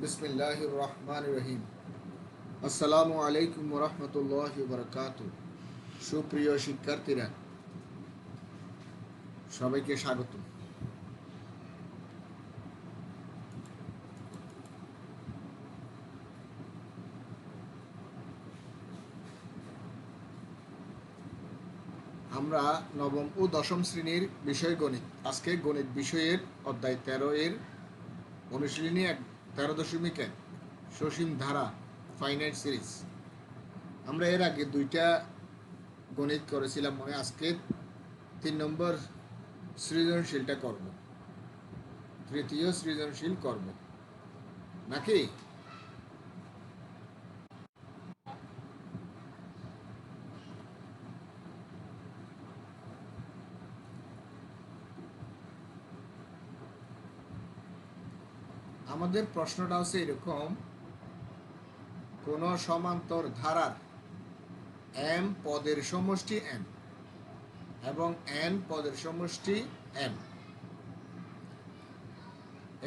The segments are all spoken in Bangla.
বিসমিল্লাহির রহমানির রহিম। আসসালামু আলাইকুম রহমতুল্লাহি বারাকাতু। সুপ্রিয় শিক্ষার্থীরা, সবাইকে স্বাগত। আমরা নবম ও দশম শ্রেণীর বিষয় গণিত, আজকে গণিত বিষয়ের অধ্যায় 13 এর অনুশীলনী 13.1 সসীম ধারা ফাইনাইট সিরিজ। আমরা এর আগে দুইটা গণিত করেছিলাম, আজকে 3 নম্বর সৃজনশীলটা করব, তৃতীয় সৃজনশীল করব নাকি? আমাদের প্রশ্নটা হচ্ছে এরকম: কোন সমান্তর ধারার এম পদের সমষ্টি এন এবং এন পদের সমষ্টি এম,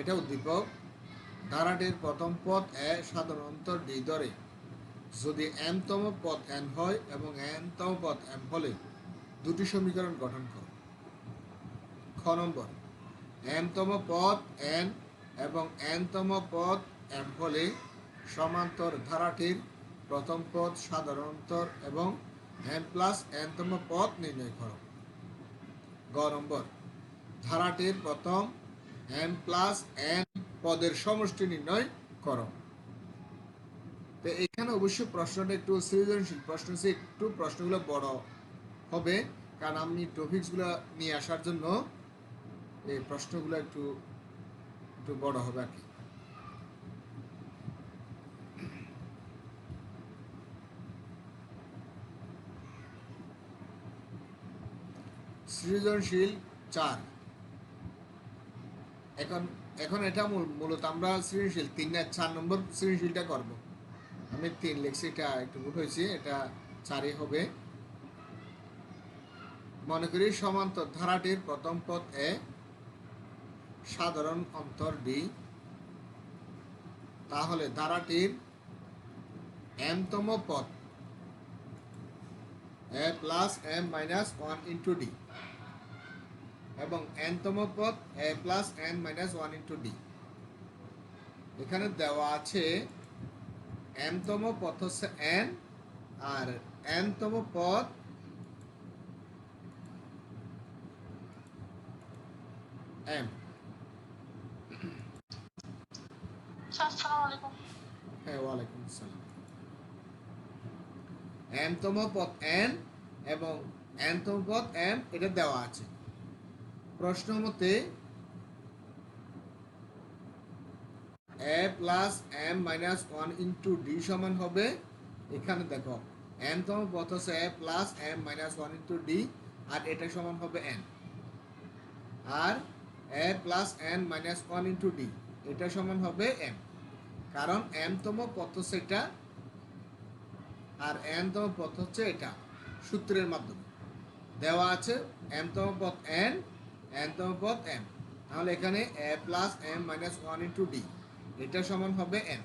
এটা উদ্দীপক। ধারাটির প্রথম পদ এ সাধারণত ডি ধরে যদি এম তম পদ এন হয় এবং এন তম পদ এম হলে দুটি সমীকরণ গঠন করে। খ নম্বর, এম তম পদ এন এবং এন তম পদ এম হলে সমান্তর ধারাটির প্রথম পদ সাধারণতর এবং এন প্লাস এন তম পদ নির্ণয় করো। গ নম্বর, ধারাটির প্রথম এন প্লাস এন পদের সমষ্টি নির্ণয় করো। তো এখানে অবশ্যই প্রশ্নটা একটু সৃজনশীল প্রশ্ন, একটু প্রশ্নগুলো বড় হবে, কারণ আমি টপিকসগুলো নিয়ে আসার জন্য এই প্রশ্নগুলো একটু একটু বড় হবে আর কি। সৃজনশীল 4। এখন এখন এটা মূলত আমরা সৃজনশীল 3 না 4 নম্বর সৃজনশীলটা করব। আমি 3 লিখছি, এটা একটু ভুল হয়েছে, এটা 4ই হবে। মনে করি সমান্তর ধারাটির প্রথম পদ এ, সাধারণ অন্তর ডি, তাহলে ধারাটির এম তম পদ A plus M minus 1 into D এবং এন তম পদ A plus N minus 1 into D. এখানে দেওয়া আছে এম তম পদ হচ্ছে এন আর এন তম পদ এম। হ্যাঁ, ওয়ালাইকুম আসসালাম। এম তম পদ এন এবং এন তম পদ এম, এটা দেওয়া আছে প্রশ্ন মতে। A plus M minus 1 into D সমান হবে, এখানে দেখো এন তম পদ হচ্ছে A plus M minus 1 into D, আর এটা সমান হবে এন। আর A plus N minus 1 into D, এটা সমান হবে এম, কারণ এম তম পদ হচ্ছে এটা আর এন তম পদ হচ্ছে এটা। সূত্রের মাধ্যমে দেওয়া আছে এম তম পদ এন, এন তম পদ এম, তাহলে এখানে A plus M minus 1 into D, এটা সমান হবে এন,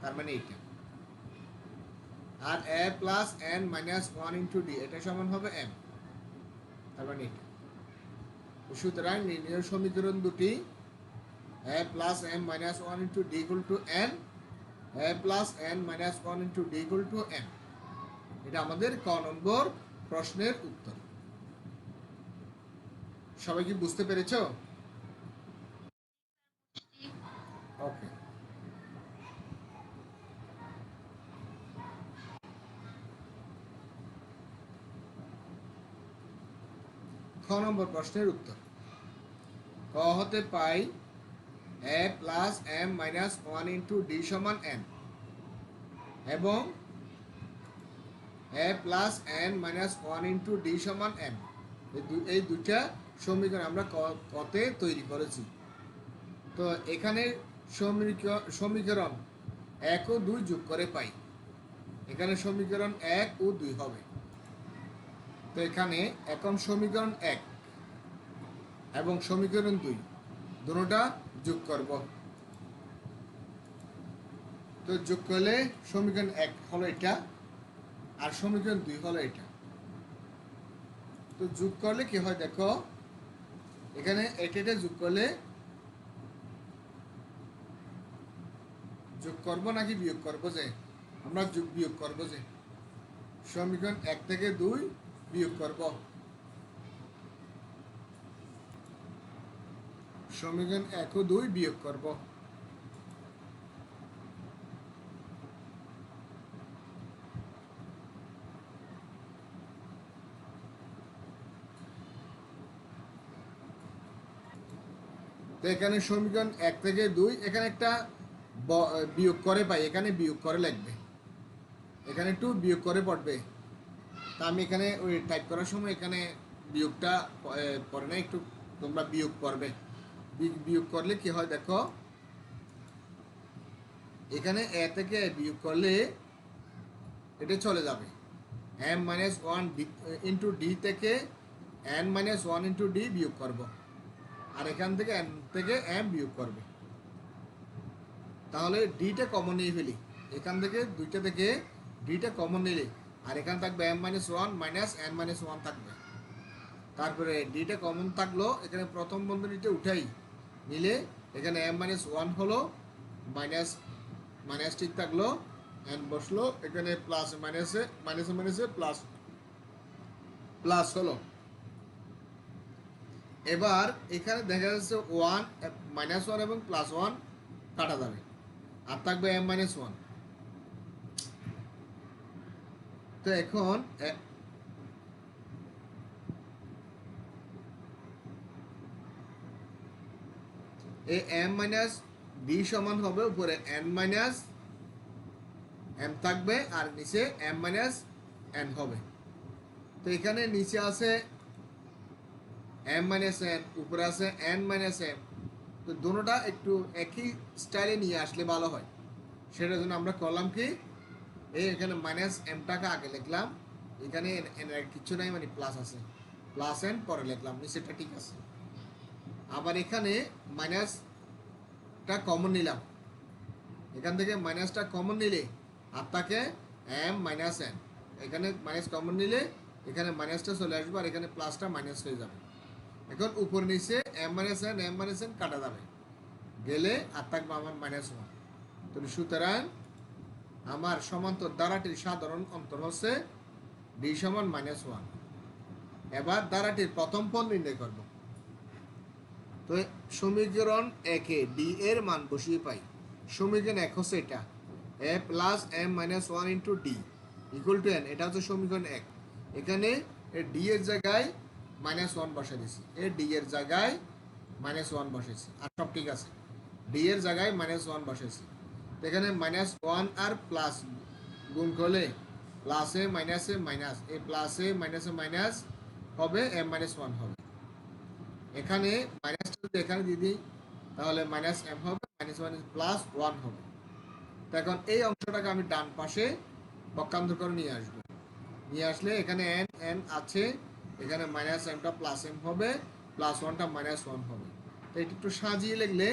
তার মানে এইটা। আর A plus N minus 1 into D, এটা সমান হবে এম, তার মানে এটা। সুতরাং নির্ণয় সমীকরণ দুটি A plus M minus 1 into D equal to N, A plus N minus 1 into D equal to M. এটা আমাদের ক নম্বর প্রশ্নের উত্তর। সবাই কি বুঝতে পেরেছো? ওকে। খ নম্বর প্রশ্নের উত্তর। ক হতে পাই A plus M minus 1 into D সমান এন এবং A plus N minus 1 into D সমান এম, এই দুইটা সমীকরণ আমরা কতে তৈরি করেছি। তো এখানে সমীকরণ 1 ও 2 যোগ করে পাই, এখানে সমীকরণ 1 ও 2 হবে। তো এখানে এখন সমীকরণ 1 এবং সমীকরণ 2 দুটোটা যোগ করব। তো যোগ করলে সমীকরণ 1 হলো এটা, আর সমীকরণ 2 হলো এটা। তো যোগ করলে কি হয় দেখো, এখানে এটা যোগ করলে যোগ করব নাকি বিয়োগ করব, যে আমরা যোগ বিয়োগ করব, যে সমীকরণ 1 থেকে 2 বিয়োগ করব, সমীকরণ 1 ও 2 বিয়োগ করব। তো এখানে সমীকরণ 1 থেকে 2, এখানে একটা বিয়োগ করে পাই, এখানে বিয়োগ করে লিখবে, এখানে একটু বিয়োগ করে পড়বে। তা আমি এখানে ওই টাইপ করার সময় এখানে বিয়োগটা পড়ে না, একটু তোমরা বিয়োগ করবে। বিয়োগ করলে কি হয় দেখো, এখানে এ থেকে বিয়োগ করলে এটা চলে যাবে, m-1 ইন্টু ডি থেকে n-1 ইন্টু ডি বিয়োগ করব, আর এখান থেকে n থেকে m বিয়োগ করবে। তাহলে ডিটা কমন নিয়ে ফেলি, এখান থেকে দুইটা থেকে ডিটা কমন নিলে, আর এখানে থাকবে m-1 মাইনাস n-1 থাকবে। তারপরে ডিটা কমন থাকলো, এখানে প্রথম বন্ধনীতে উঠাই নিলে এখানে m-1 হলো, মাইনাস মাইনাস ঠিক থাকলো, n বসলো, এখানে প্লাস মাইনাসে মাইনাসে মাইনাসে প্লাস প্লাস হলো। এবার এখানে দেখা যাচ্ছে 1 -1 এবং +1 কাটা যাবে, আর থাকবে m-1। তো এখন এই m-d সমান হবে উপরে n-m থাকবে, আর নিচে m-n হবে। তো এখানে নিচে আছে m-n, উপরে আছে n-m। তো দুটোটা একটু একই স্টাইলে নিয়ে আসলে ভালো হয়, সেটার জন্য আমরা করলাম কি, এখানে মাইনাস এমটাকে আগে লিখলাম, এখানে এন এর কিছু নাই, মানে প্লাস আছে, প্লাস এন পরে লিখলাম, নিচেটা ঠিক আছে। আবার এখানে মাইনাসটা কমন নিলাম, এখান থেকে মাইনাসটা কমন নিলে আর তাকে m-n, এখানে মাইনাস কমন নিলে এখানে মাইনাসটা চলে আসবে, আর এখানে প্লাসটা মাইনাস হয়ে যাবে। এখন উপর নিচে m-n কাটা যাবে, গেলে আর থাকবে আমার -1। তো সুতরাং আমার সমান্তর দ্বারাটির সাধারণ অন্তর হচ্ছে d সমান -1। এবার দ্বারাটির প্রথম পদ নির্ণয় করব। তো সমীকরণ 1 এ d এর মান বসিয়ে পাই, সমীকরণ 1 হচ্ছে এটা, a plus m-1 into D equal two n, এটা হচ্ছে সমীকরণ 1। এখানে d এর জায়গায় -1 বসা দিয়েছি, d এর জায়গায় -1 বসেছি, আর সব ঠিক আছে, d এর জায়গায় -1 বসেছি। এখানে -1 আর প্লাস গুণ করলে প্লাসে মাইনাসে মাইনাস, এই প্লাসে মাইনাসে মাইনাস হবে, m-1 হবে। এখানে মাইনাসটা যদি এখানে দিয়ে দিই তাহলে -m হবে, -1 হবে। তো এখন এই অংশটাকে আমি ডান পাশে পক্ষান্তর করে নিয়ে আসবো, নিয়ে আসলে এখানে n আছে, এখানে -mটা +m হবে, +1টা -1 হবে। তো এটা একটু সাজিয়ে লিখলে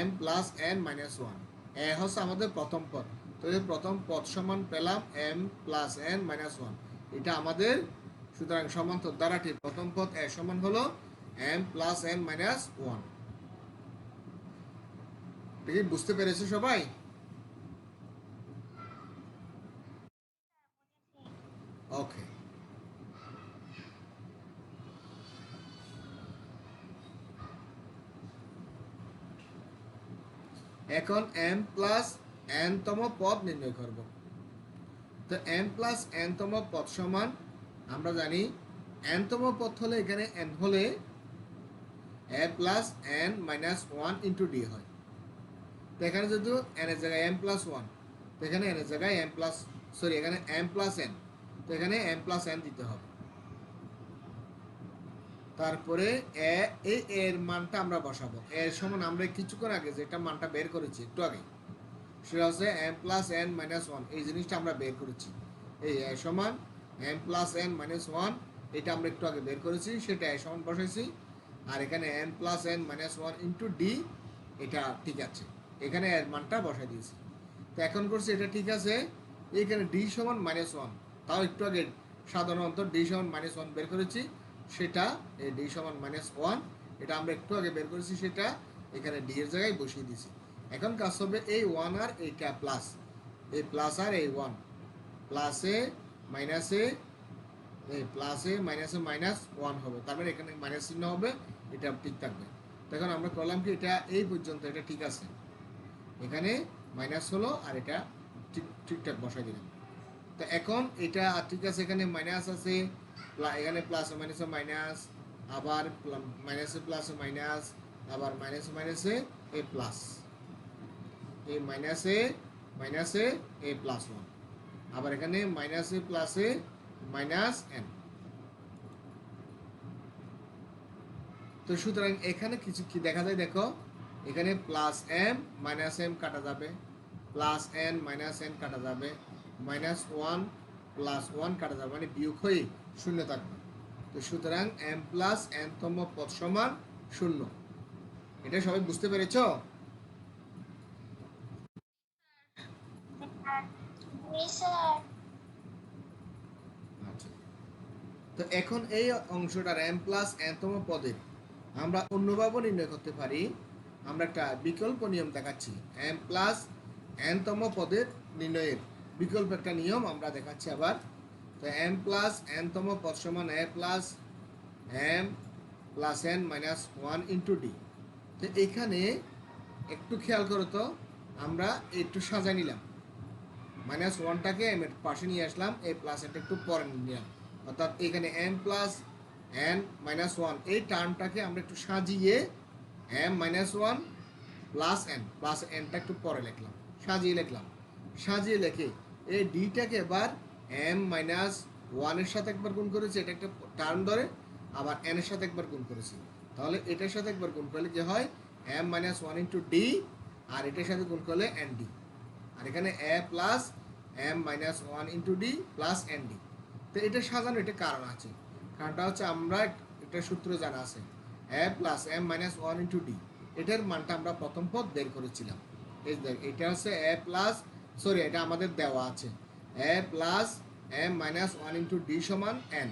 m + n-1, এ হচ্ছে আমাদের প্রথম পদ। তো এই প্রথম পদ সমান পেলাম m + n-1, এটা আমাদের, সুতরাং সমান্তর দ্বারাটির প্রথম পদ এ সমান হলো m + n-1। ঠিক বুঝতে পেরেছো সবাই? ওকে, এখন m + n তম পদ নির্ণয় করব। তো m + n তম পদ সমান, আমরা জানি n তম পদ হলে এখানে n হলে a + n-1 ইন্টু d হয়। তো এখানে যদি n এর জায়গায় m+1, তো এখানে n এর জায়গায় এখানে m + n, তো এখানে m + n দিতে হবে। তারপরে এই এর মানটা আমরা বসাবো, এর সমান আমরা কিছুক্ষণ আগে যেটা মানটা বের করেছি একটু আগে, সেটা হচ্ছে m + n-1, এই জিনিসটা আমরা বের করেছি, এই এ সমান m + n-1, এটা আমরা একটু আগে বের করেছি, সেটা এ সমান বসাইছি। আর এখানে m + n-1 ইন্টু ডি, এটা ঠিক আছে, এখানে এর মানটা বসাই দিয়েছি। তো এখন করছি এটা ঠিক আছে। এইখানে ডি সমান -1, তাও একটু আগে সাধারণত ডি সমান -1 বের করেছি, সেটা এই ডি সমান -1 এটা আমরা একটু আগে বের করেছি, সেটা এখানে ডি এর জায়গায় বসিয়ে দিয়েছি। এখন কাজ হবে এই 1 আর এইটা প্লাস, এই প্লাস আর এই 1, প্লাসে মাইনাসে, এই প্লাসে মাইনাসে -1 হবে, তার মানে এখানে মাইনাস চিহ্ন হবে, এটা ঠিক থাকবে। তখন আমরা করলাম কি, এটা এই পর্যন্ত এটা ঠিক আছে, এখানে মাইনাস হলো আর এটা ঠিকঠাক বসাই দিলাম। তো এখন এটা ঠিক আছে, এখানে মাইনাস আছে, এখানে প্লাস মাইনাসে মাইনাস, আবার মাইনাসে প্লাসে মাইনাস, আবার মাইনাসে মাইনাসে এ প্লাস, এই মাইনাসে মাইনাসে এ +1, আবার এখানে মাইনাসে প্লাসে -n। তো সুতরাং এখানে কিছু কি দেখা যায় দেখো, এখানে +m -m কাটা যাবে, +n -n কাটা যাবে, -1 +1 কাটা যাবে, মানে বিয়োগ হয়ে শূন্য থাকবে। তো সুতরাং m + n তম পদ সমান 0। এটা সবাই বুঝতে পেরেছ? আচ্ছা, তো এখন এই অংশটার m + n তম পদের আমরা অন্যভাবে নির্ণয় করতে পারি। আমরা একটা বিকল্প নিয়ম দেখাচ্ছি, m + n তম পদের নির্ণয়ের বিকল্প একটা নিয়ম আমরা দেখাচ্ছি আবার। তো m + n তম পদ সমান a + m + n - 1 * d। তো এখানে একটু খেয়াল করো তো, আমরা একটু সাজাই নিলাম, -1টাকে m এর পাশে নিয়ে আসলাম, এই প্লাস এটা একটু পরে নিলাম, অর্থাৎ এখানে m + n - 1 এই টার্মটাকে আমরা একটু সাজিয়ে m - 1 + n + nটা একটু পরে লিখলাম, সাজিয়ে লিখলাম, সাজিয়ে লিখে এই ডিটাকে এবার m - 1 এর সাথে একবার গুণ করেছি, এটা একটা টার্ম ধরে, আবার n এর সাথে একবার গুণ করেছি, তাহলে এটার সাথে একবার গুণ করলে কি হয় m - 1 * d, আর এটার সাথে গুণ করলে nd, আর এখানে a + m - 1 * d + nd। তো এটা সাজানো, এটা কারণ আছে, কারণটা হচ্ছে আমরা এটা সূত্র জানা আছে, a + m - 1 * d, এটার মানটা আমরা প্রথম পদ বের করেছিলাম। এই দেখ, এটা হচ্ছে a প্লাস, সরি এটা আমাদের দেওয়া আছে, a + m - 1 * d সমান n,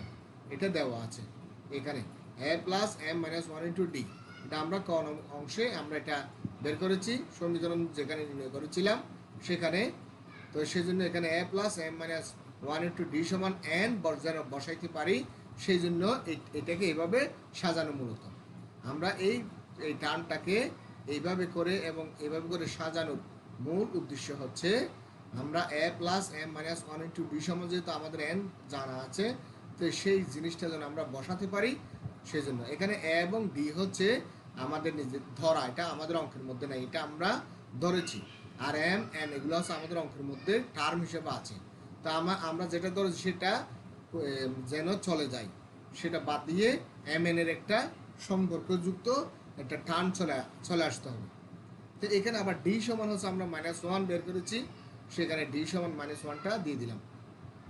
এটা দেওয়া আছে এখানে, a + m - 1 * d, এটা আমরা কোন অংশে আমরা এটা বের করেছি, সমীকরণ যেখানে নির্ণয় করেছিলাম সেখানে। তো সেজন্য এখানে a + m - 1 * d সমান n বসাইতে পারি, সেই জন্য এটাকে এইভাবে সাজানো। মূলত আমরা এই টার্মটাকে এইভাবে করে এবং এইভাবে করে সাজানোর মূল উদ্দেশ্য হচ্ছে, আমরা a + m - 1 * d সমান যেহেতু আমাদের n জানা আছে, তো সেই জিনিসটা যেন আমরা বসাতে পারি, সেই জন্য এখানে a এবং d হচ্ছে আমাদের নিজের ধরা, এটা আমাদের অঙ্কের মধ্যে নেই, এটা আমরা ধরেছি, আর m n এগুলো হচ্ছে আমাদের অঙ্কের মধ্যে টার্ম হিসেবে আছে। তা আমরা যেটা ধরেছি সেটা যেন চলে যায়, সেটা বাদ দিয়ে m n এর একটা সম্পর্কযুক্ত একটা টার্ম চলে আসতে হবে। তো এখানে আবার d সমান হচ্ছে আমরা -1 বের করেছি, সেখানে d সমান -1টা দিয়ে দিলাম।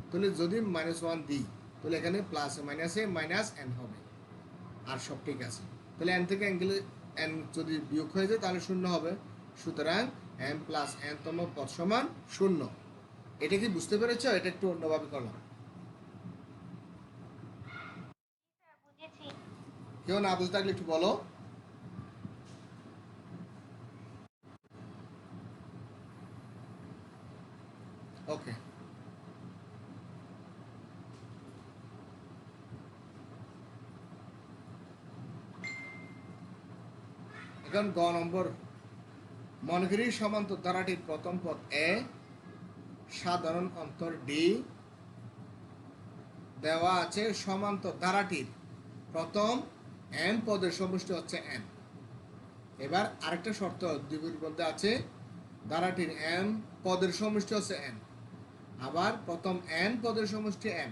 তাহলে যদি -1 দিই, তাহলে এখানে প্লাসে মাইনাসে -n হবে, আর সব ঠিক আছে। তাহলে n থেকে অ্যাঙ্গেলে n যদি বিয়োগ হয়ে যায় তাহলে 0 হবে, সুতরাং m + n তম পদ সমান 0। এটা কি বুঝতে পেরেছ? এটা একটু অন্যভাবে করলাম। কেউ না বুঝতে থাকলে একটু বলো। ওকে, এখন গ নম্বর, মনগিরি সমান্তর ধারাটির প্রথম পদ এ, সাধারণ অন্তর ডি দেওয়া আছে, সমান্তর ধারাটির প্রথম m পদের সমষ্টি হচ্ছে n। এবার আরেকটা শর্ত দ্বিগুণ মধ্যে আছে, ধারাটির m পদের সমষ্টি হচ্ছে n, আবার প্রথম n পদের সমষ্টি m।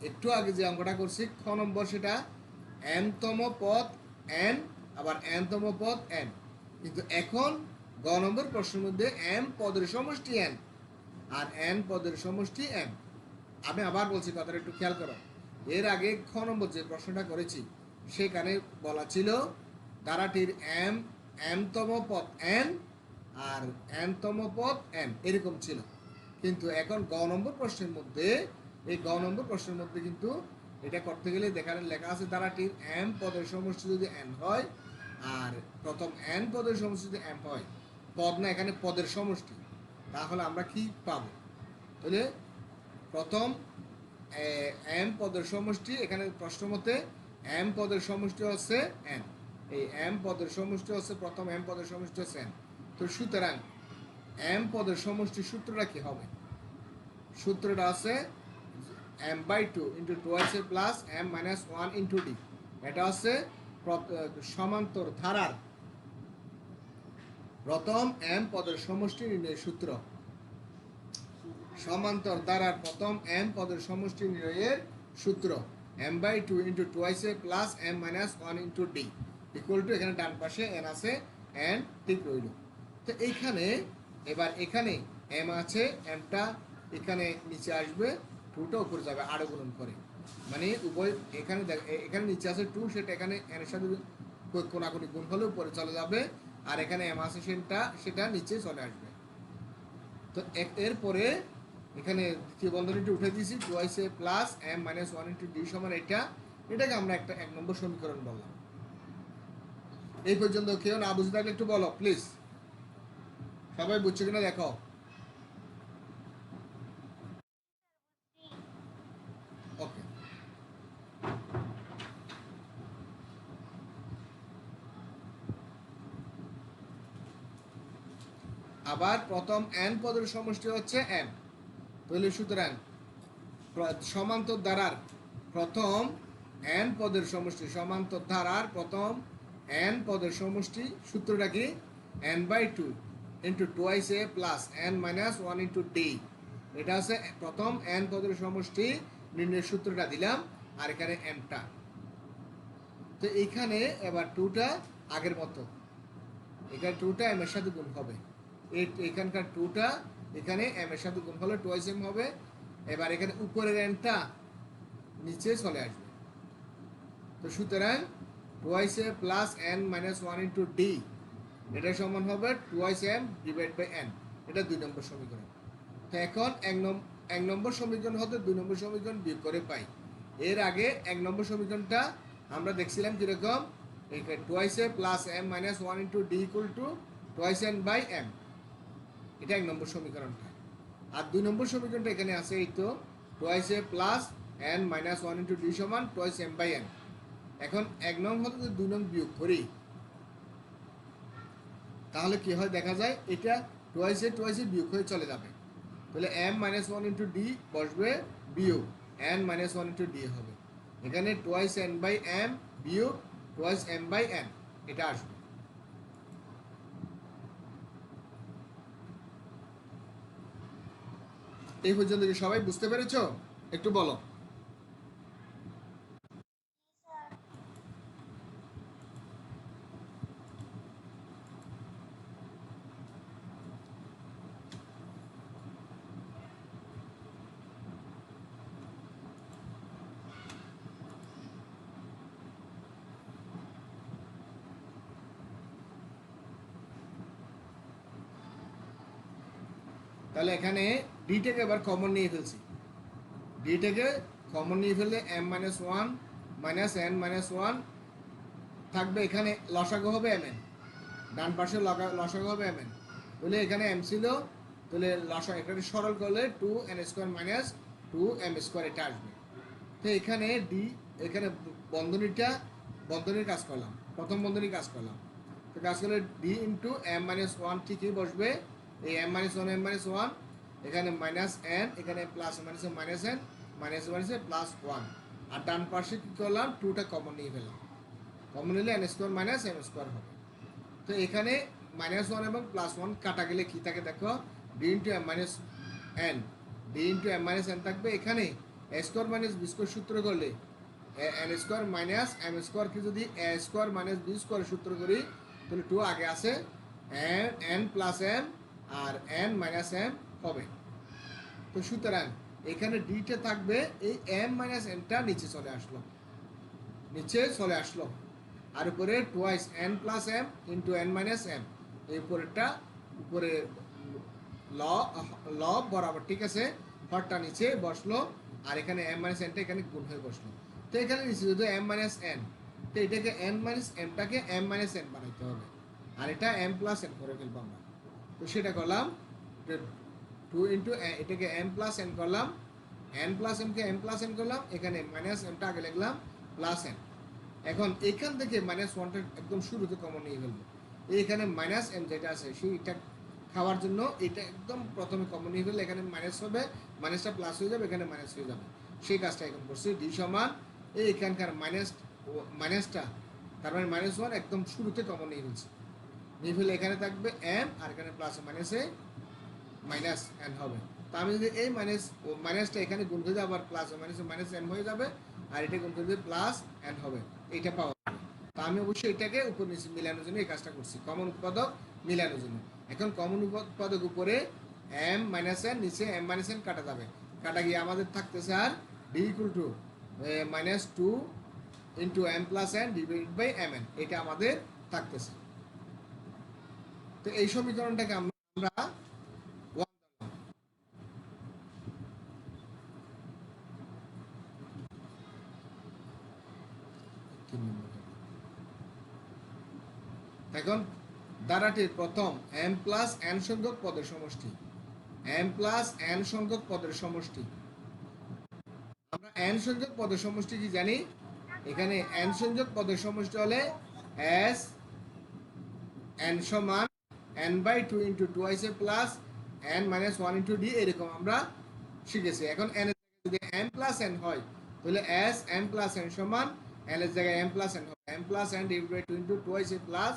একটু আগে যে অঙ্কটা করছি খ নম্বর, সেটা m তম পদ n, আবার n তম পদ n, কিন্তু এখন গ নম্বর প্রশ্নের মধ্যে m পদের সমষ্টি n আর n পদের সমষ্টি m। আমি আবার বলছি, কথাটা একটু খেয়াল করো। এর আগে খ নম্বর যে প্রশ্নটা করেছি সেখানে বলা ছিল ধারাটির m তম পদ n আর n তম পদ m এরকম ছিল। কিন্তু এখন গ নম্বর প্রশ্নের মধ্যে কিন্তু এটা করতে গেলে লেখা আছে ধারাটির m পদের সমষ্টি যদি n হয় আর প্রথম n পদের সমষ্টি যদি m হয়, পদ না এখানে পদের সমষ্টি, তাহলে আমরা কি পাবো? তাহলে প্রথম m পদের সমষ্টি, এখানে প্রশ্ন মতে m পদের সমষ্টি হচ্ছে n, এই m পদের সমষ্টি হচ্ছে প্রথম m পদের সমষ্টি হচ্ছে n। তো সুতরাং m পদের সমষ্টির সূত্রটা কি হবে? সূত্রটা আছে m/2 into twice A plus m minus 1 into D. এটা হচ্ছে সমান্তর ধারার প্রথম m পদের সমষ্টি নির্ণয়ের সূত্র। সমান্তর ধারার প্রথম m পদের সমষ্টি নির্ণয়ের সূত্র m/2 into twice A plus m minus 1 into D equal two, এখানে ডান পাশে n আছে, n ঠিক রইল। তো এইখানে এবার এখানে m আছে, mটা এখানে নিচে আসবে, 2টা উপরে যাবে আরো গুণন করে, মানে উভয় এখানে এখানে নিচে আছে 2, সেটা এখানে n এর সাথে কোনাকুনি গুণ হলে উপরে চলে যাবে, আর এখানে m আছে সেটা নিচে চলে আসবে। তো এরপরে এখানে দ্বিতীয় বন্ধনীটি উঠে দিয়েছি, twice A plus m minus 1 into D সমান এটাকে আমরা একটা 1 নম্বর সমীকরণ বললাম। এই পর্যন্ত কেউ না বুঝে থাকলে একটু বলো প্লিজ, সবাই বুঝছো কিনা দেখো। ওকে, আবার প্রথম n পদের সমষ্টি হচ্ছে m। তাহলে সুতরাং সমান্তর ধারার প্রথম n পদের সমষ্টি, সমান্তর ধারার প্রথম n পদের সমষ্টি সূত্রটা কি? n/2 into twice A plus n minus 1 into D. এটা হচ্ছে প্রথম n পদের সমষ্টি নির্ণয়ের সূত্রটা দিলাম, আর এখানে mটা। তো এইখানে এবার 2টা আগের মতো, এখানে 2টা m এর সাথে গুণ হবে, এখানকার 2টা এখানে m এর সাথে গুণ হলে টুয়াইস m হবে। এবার এখানে উপরের nটা নিচে চলে আসবে। তো সুতরাং twice A plus n minus 1 into D, এটা সমান হবে twice m divide by n। এটা 2 নম্বর সমীকরণ। তো এখন 1 নম্বর সমীকরণ হতে 2 নম্বর সমীকরণ বিয়োগ করে পাই। এর আগে 1 নম্বর সমীকরণটা আমরা দেখছিলাম কিরকম, twice A plus m minus 1 into D equal to twice n by m, এটা 1 নম্বর সমীকরণটা। আর 2 নম্বর সমীকরণটা এখানে আছে, এই তো twice A plus n minus 1 into D সমান টুয়াইস m বাই n। এখন 1 নং হতে যদি 2 নং বিয়োগ করি তাহলে কি হয় দেখা যায়, এটা টুয়াইসে বিয়োগ হয়ে চলে যাবে। তাহলে m মাইনাস 1 ইন্টু ডি বসবে বিয়োগ n মাইনাস 1 ইন্টু ডি হবে, এখানে টুয়াইস n বাই m বিয়োগ টুয়াইস m বাই n, এটা আসবে। এই পর্যন্ত কি সবাই বুঝতে পেরেছো? একটু বলো। তাহলে এখানে ডিটাকে এবার কমন নিয়ে ফেলছি, ডিটাকে কমন নিয়ে ফেললে m minus 1 minus n minus 1 থাকবে, এখানে লসাগু হবে mn, ডান পাশে লসাগু হবে mn। তাহলে এখানে m ছিল, তাহলে লসাগু এখানে সরল করলে 2n square minus 2m square এটা আসবে। তো এখানে ডি, এখানে বন্ধনীর কাজ করলাম, প্রথম বন্ধনীর কাজ করলাম। তো কাজ করলে ডি ইন্টু m মাইনাস 1 ঠিকই বসবে, এই m মাইনাস 1 m মাইনাস 1, এখানে মাইনাস n, এখানে plus minus minus n, minus মাইনাসে প্লাস 1, আর ডান পাশে কী করলাম, 2টা কমন নিয়ে ফেলাম, কমন নিলে n square minus m square হবে। তো এখানে মাইনাস 1 এবং প্লাস 1 কাটা গেলে কী থাকে দেখো, D into m minus n, D into m minus n থাকবে, এখানে a square minus b square সূত্র করলে n স্কোয়ার মাইনাস m স্কোয়ারকে যদি a square minus b square সূত্র করি তাহলে 2 আগে আছে, n প্লাস m আর n মাইনাস m হবে। তো সুতরাং এখানে ডিটা থাকবে, এই m মাইনাস nটা নিচে চলে আসলো, আর উপরে twice n plus m into n minus m, এই উপরেরটা উপরে ল ল বরাবর, ঠিক আছে, হরটা নিচে বসলো, আর এখানে এম মাইনাস এনটা এখানে গুণ হয়ে বসলো। তো এখানে নিচে যদি এম মাইনাস এন, তো এটাকে এন মাইনাস এমটাকে এম মাইনাস এন বানাইতে হবে, আর এটা এম প্লাস এন করে ফেলবো আমরা। তো সেটা করলাম, টু ইন্টু এটাকে এম প্লাস এন করলাম, এন প্লাস এমকে এম প্লাস এন করলাম, এখানে মাইনাস এমটা আগে লিখলাম প্লাস এন। এখন এখান থেকে মাইনাস ওয়ানটা একদম শুরুতে কমন নিয়ে ফেলবো, এইখানে মাইনাস এম যেটা আছে সেইটা খাওয়ার জন্য এটা একদম প্রথমে কমন নিয়ে ফেললে এখানে মাইনাস হবে, মাইনাসটা প্লাস হয়ে যাবে, এখানে মাইনাস হয়ে যাবে, সেই কাজটা এখন করছি। ডি সমান এই এখানকার মাইনাসটা, তার মানে মাইনাস ওয়ান একদম শুরুতে কমন নিয়ে ফেলছি, নিয়ে ফেলে এখানে থাকবে এম, আর এখানে প্লাস মাইনাসে মাইনাস এন হবে। তো আমি যদি এই মাইনাসটা এখানে গুণ করে আবার প্লাস মাইনাসে মাইনাস এম হয়ে যাবে, আর এটা গুণ করে প্লাস এন হবে, এইটা পাওয়া যাবে। তো আমি অবশ্যই এটাকে উপর নিচে মিলানোর জন্য এই কাজটা করছি, কমন উৎপাদক মিলানোর জন্য। এখন কমন উৎপাদক উপরে এম মাইনাস এন, নিচে এম মাইনাস এন কাটা যাবে, কাটা গিয়ে আমাদের থাকতেছে আর D equal to minus two into M plus N divide by M N, এটা আমাদের থাকতেছে। তো এই সমীকরণটাকে আমরা এখন ধারাটির প্রথম এম প্লাস এন সংখ্যক পদের সমষ্টি, এম প্লাস এন সংখ্যক পদের সমষ্টি, আমরা এন সংখ্যক পদের সমষ্টি কি জানি, এখানে এন সংখ্যক পদের সমষ্টি হলে এস এন সমান N by two into twice A plus N minus one into D, এরকম আমরা শিখেছি। এখন এন এর যদি এম প্লাস এন হয় তাহলে এস এম প্লাস এন সমান এন এর জায়গায় এম প্লাস এন হবে, M plus N divide by two into twice A plus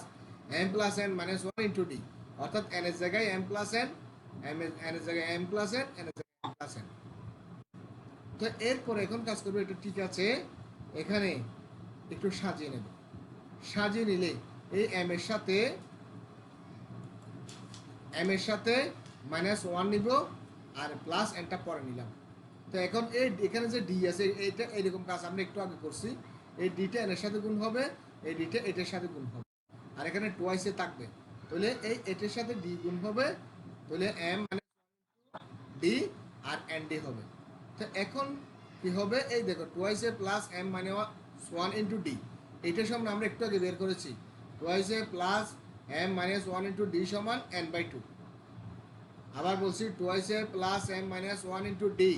M plus N minus one into D, অর্থাৎ এন এর জায়গায় এম প্লাস এন, এন এর জায়গায় এম প্লাস এন, এন এর জায়গায় এম প্লাস এন। তো এরপর এখন কাজ করবে, এটা ঠিক আছে, এখানে একটু সাজিয়ে নেব, সাজিয়ে নিলে এই এম এর সাথে মাইনাস ওয়ান নিব, আর প্লাস এনটা পরে নিলাম। তো এখন এই এখানে যে ডি আছে, এইটা এইরকম কাজ আমরা একটু আগে করছি, এই ডিটা এর সাথে গুণ হবে, এই ডিটা এটার সাথে গুণ হবে, আর এখানে টোয়াইসে থাকবে, তাহলে এই এটার সাথে ডি গুণ হবে, তাহলে এম মানে ডি আর এন ডি হবে। তো এখন কি হবে, এই দেখো টোয়াইসে প্লাস এম মানে ওয়ান ইন্টু ডি, এইটার সামনে আমরা একটু আগে বের করেছি, টোয়াইসে plus M minus one into D সমান এন বাই টু। আবার বলছি টোয়াইসে plus M minus one into D,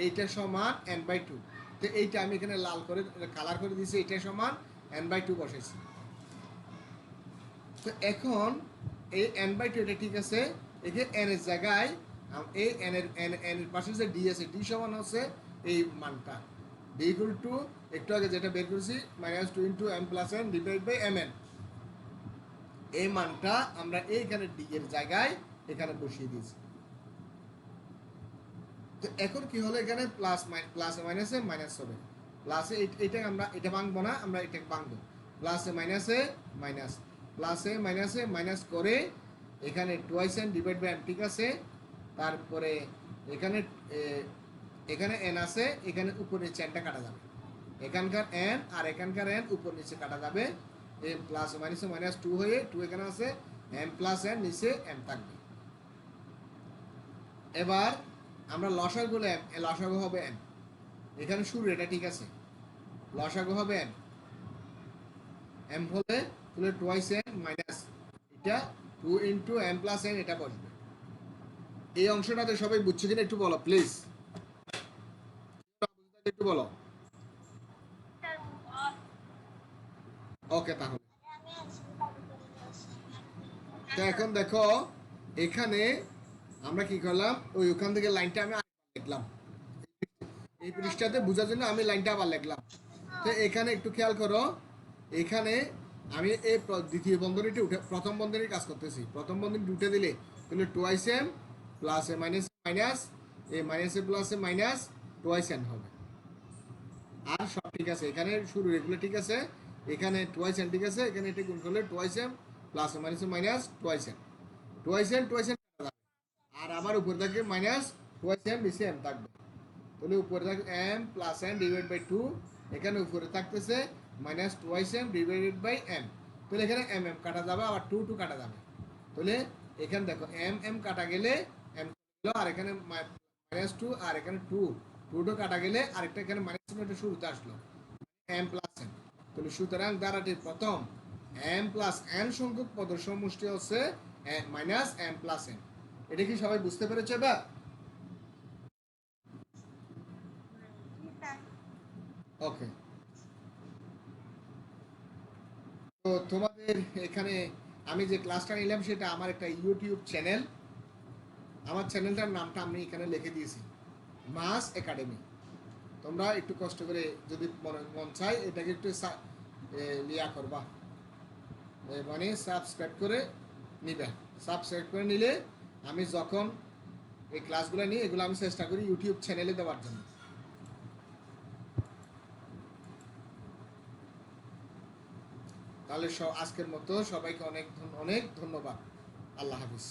এইটা সমান এন বাই টু। তো এইটা আমি এখানে লাল করে কালার করে দিয়েছি, এইটা সমান এন বাই টু বসেছি। তো এখন এই এন বাই টু এটা ঠিক আছে, এখানে এন এর জায়গায় এই এন এর পাশে যে ডি আছে, ডি সমান হচ্ছে এই মানটা, ডি ইকুয়াল টু একটু আগে যেটা বের করেছি minus two into M plus N divide by M N, এই মানটা আমরা এইখানে ডি এর জায়গায় এখানে বসিয়ে দিয়েছি। তো এখন কি হলো, এখানে প্লাসে মাইনাসে মাইনাস হবে, প্লাসে এটা আমরা এটা ভাঙবো না, আমরা এটা ভাঙবো, প্লাসে মাইনাসে মাইনাস, প্লাসে মাইনাসে মাইনাস করে এখানে twice N divide by M, ঠিক আছে। তারপরে এখানে এখানে এন আছে, এখানে উপর নিচে এনটা কাটা যাবে, এখানকার এন আর এখানকার এন উপর নিচে কাটা যাবে, এই প্লাস মাইনাসে মাইনাস টু হয়ে টু এখানে আছে, এম প্লাস এন নিচে এম থাকবে। এবার আমরা লসাগু লসাগু হবে এন, এখানে শুরু এটা ঠিক আছে, লসাগু হবে এন, এম হলে তাহলে টোয়াইস এন মাইনাস এটা two into M plus N, এটা বসবে। এই অংশটাতে সবাই বুঝছে কিনা একটু বলো প্লিজ, একটু বলো। ওকে, তাহলে তো এখন দেখো এখানে আমরা কি করলাম, ওখান থেকে লাইনটা আমি লিখলাম, এই পৃষ্ঠাতে বোঝার জন্য আমি লাইনটা আবার লিখলাম। তো এখানে একটু খেয়াল করো, এখানে আমি এই দ্বিতীয় বন্ধনীটি উঠে প্রথম বন্ধনীর কাজ করতেছি, প্রথম বন্ধনী উঠে দিলে তাহলে twice M plus A minus minus A minus A plus A minus twice N হবে, আর সব ঠিক আছে, এখানে শুরু এগুলো ঠিক আছে, এখানে টোয়াইস এন ঠিক আছে, এখানে এটা গুণ করলে twice M plus A minus A minus twice N, twice N twice N, আর আবার উপরে থাকে মাইনাস টোয়াইস এম নিচে এম থাকবে, তাহলে উপরে থাকে M plus N divide by two, এখানে উপরে থাকতেছে minus twice M divided by M, তাহলে এখানে এম এম কাটা যাবে, আবার টু টু কাটা যাবে, তাহলে এখানে দেখো এম এম কাটা গেলে এম আর এখানে -2 আর এখানে 2 কাটা গেলে আরেকটা এখানে মাইনাস চিহ্ন এটা শুরুতে আসলো এম প্লাস এন। তাহলে সুতরাং ধারাটি প্রথম এম প্লাস এন সংখ্যক পদের সমষ্টি হচ্ছে মাইনাস এম প্লাস এন। এটা কি সবাই বুঝতে পেরেছে বা? ওকে, তো তোমাদের এখানে আমি যে ক্লাসটা নিলাম সেটা আমার একটা ইউটিউব চ্যানেল, আমার চ্যানেলটার নামটা আমি এখানে লিখে দিয়েছি, মাস একাডেমি। তোমরা একটু কষ্ট করে যদি মন চায় এটাকে একটু লিয়া করবা, মানে সাবস্ক্রাইব করে নিবে। সাবস্ক্রাইব করে নিলে আমি যখন এই ক্লাসগুলো নিই এগুলো আমি চেষ্টা করি ইউটিউব চ্যানেলে দেওয়ার জন্য। তাহলে আজকের মতো সবাইকে অনেক অনেক ধন্যবাদ। আল্লাহ হাফিজ।